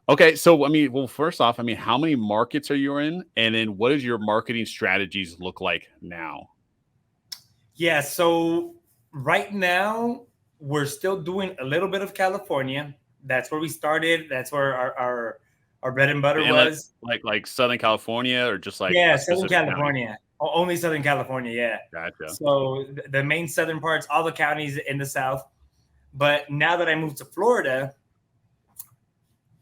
Okay, so I mean, well, first off, I mean, how many markets are you in, and then what does your marketing strategies look like now? Yeah, so right now we're still doing a little bit of California. That's where we started. That's where our bread and butter And was. like Southern California, or just like Yeah, a Southern specific county? California. Only Southern California, yeah. Gotcha. So the main southern parts, all the counties in the south. But now that I moved to Florida,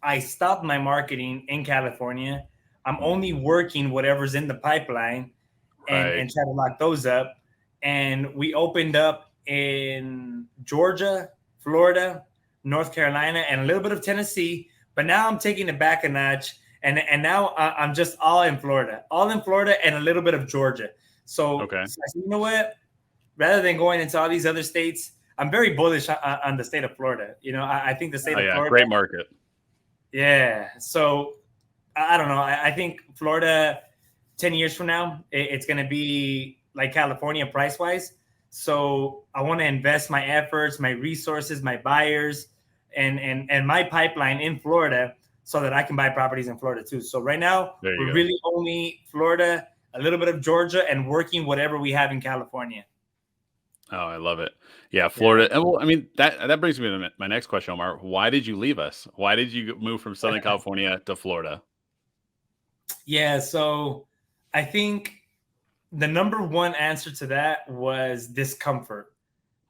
I stopped my marketing in California. I'm only Mhm. working whatever's in the pipeline Right. and try to lock those up. And we opened up in Georgia, Florida, North Carolina, and a little bit of Tennessee. But now I'm taking it back a notch, and now I'm just all in Florida, and a little bit of Georgia. Okay. So I said, you know what? Rather than going into all these other states, I'm very bullish on the state of Florida. I think the state Oh of yeah, Florida, great market. yeah. So I don't know. I think Florida 10 years from now, it's going to be like California price wise. So I want to invest my efforts, my resources, my buyers, and my pipeline in Florida so that I can buy properties in Florida too. So right now, There you we're go. really only Florida, a little bit of Georgia, and working whatever we have in California. Oh, I love it. Yeah, Yeah. Florida. And well, I mean that brings me to my next question, Omar. Why did you leave us? Why did you move from Southern California to Florida? Yeah. So I think the number one answer to that was discomfort.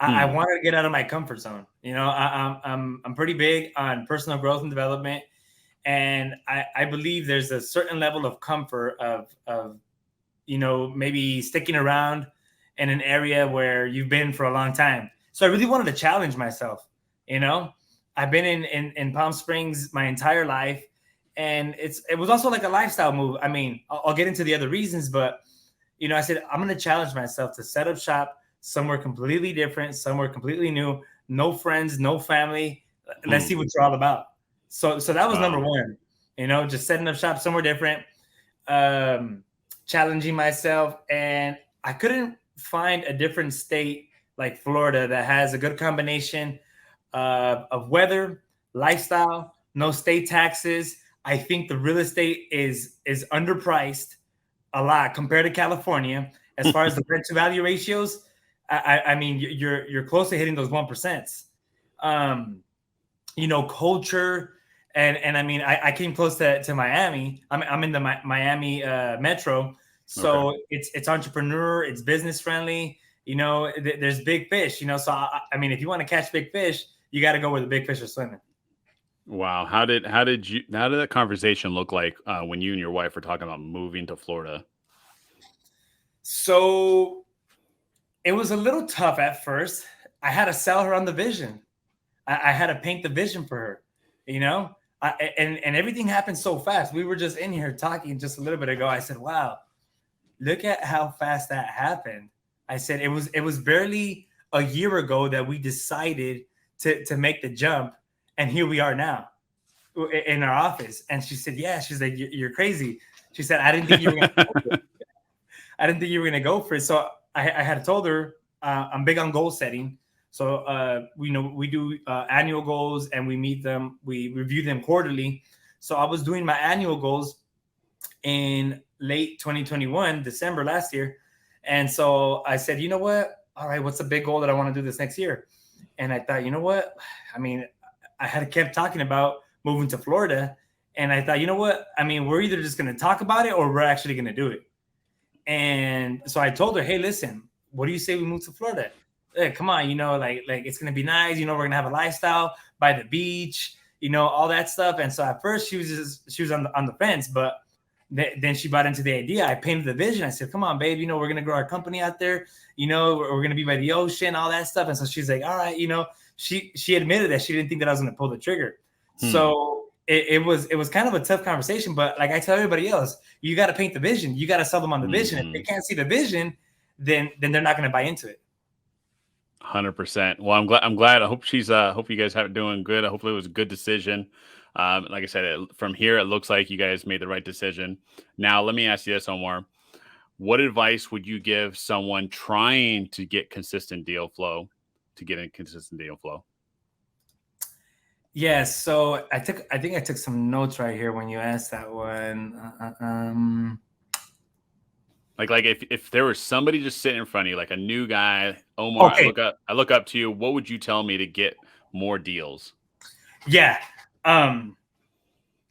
I Hmm. wanted to get out of my comfort zone. I'm pretty big on personal growth and development, and I believe there's a certain level of comfort of maybe sticking around in an area where you've been for a long time. So I really wanted to challenge myself. You know, I've been in Palm Springs my entire life, and it was also like a lifestyle move. I mean, I'll get into the other reasons, but I said I'm going to challenge myself to set up shop somewhere completely different, somewhere completely new, no friends, no family. Let's Hmm. see what you're all about. So that was number Wow. one. Just setting up shop somewhere different, um, challenging myself, and I couldn't find a different state like Florida that has a good combination of weather, lifestyle, no state taxes. I think the real estate is underpriced a lot compared to California as far as the rent to value ratios. I mean, you're close to hitting those 1%. Um, culture, and I mean, I came close to Miami. I'm in the Miami metro, Okay. so it's entrepreneur, it's business friendly. There's big fish. So I mean, if you want to catch big fish, you got to go where the big fish are swimming. Wow. How did that conversation look like when you and your wife were talking about moving to Florida? So it was a little tough at first. I had to sell her on the vision. I had to paint the vision for her, you know. And everything happened so fast. We were just in here talking just a little bit ago. I said, "Wow, look at how fast that happened." I said it was barely a year ago that we decided to make the jump, and here we are now in our office. And she said, "Yeah." She's like, "You're crazy." She said, "I didn't think you were gonna. I didn't think you were gonna go for it." So I had told her I'm big on goal setting. So we do annual goals and we meet them. We review them quarterly. So I was doing my annual goals in late 2021, December last year, and so I said, you know what? All right, what's the big goal that I want to do this next year? And I thought, you know what? I mean, I had kept talking about moving to Florida, and I thought, you know what? I mean, we're either just going to talk about it or we're actually going to do it. And so I told her, hey, listen, what do you say we move to Florida? Hey, come on, like it's gonna be nice. We're gonna have a lifestyle by the beach, all that stuff. And so at first she was on the fence, but then she bought into the idea. I painted the vision. I said, come on, babe, we're gonna grow our company out there. We're gonna be by the ocean, all that stuff. And so she's like, all right, she admitted that she didn't think that I was gonna pull the trigger. Hmm. So it was kind of a tough conversation, but like I tell everybody else, you got to paint the vision. You got to sell them on the vision. If they Hmm. can't see the vision, then they're not going to buy into it. 100%. Well, I'm glad. I hope hope you guys have it doing good. Hopefully it was a good decision. Like I said, from here it looks like you guys made the right decision. Now, let me ask you this, Omar. What advice would you give someone trying to get consistent deal flow, to get in consistent deal flow? Yeah, so I think I took some notes right here when you asked that one. Like if there was somebody just sitting in front of you, like a new guy, Omar, Okay, I look up to you. What would you tell me to get more deals? yeah. Um,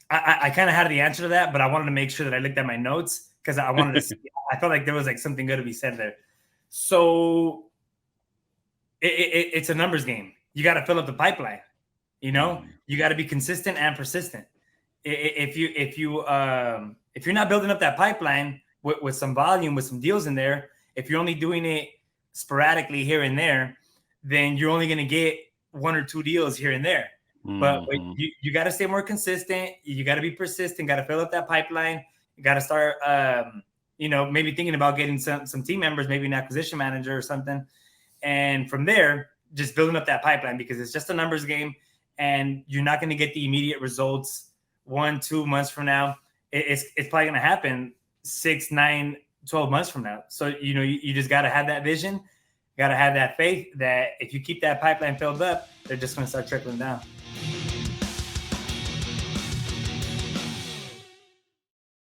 I kind of had the answer to that, but I wanted to make sure that I looked at my notes because I wanted to see. I felt like there was like something good to be said there. So it's a numbers game. You got to fill up the pipeline. You know, Mhm. you got to be consistent and persistent. If you're not building up that pipeline with some volume, with some deals in there, if you're only doing it sporadically here and there, then you're only going to get one or two deals here and there. But Mhm. you got to stay more consistent. You got to be persistent. Got to fill up that pipeline. You got to start, maybe thinking about getting some team members, maybe an acquisition manager or something, and from there, just building up that pipeline because it's just a numbers game, and you're not going to get the immediate results 1-2 months from now. It's probably going to happen 6, 9, 12 months from now. So you just got to have that vision, got to have that faith that if you keep that pipeline filled up, they're just going to start trickling down.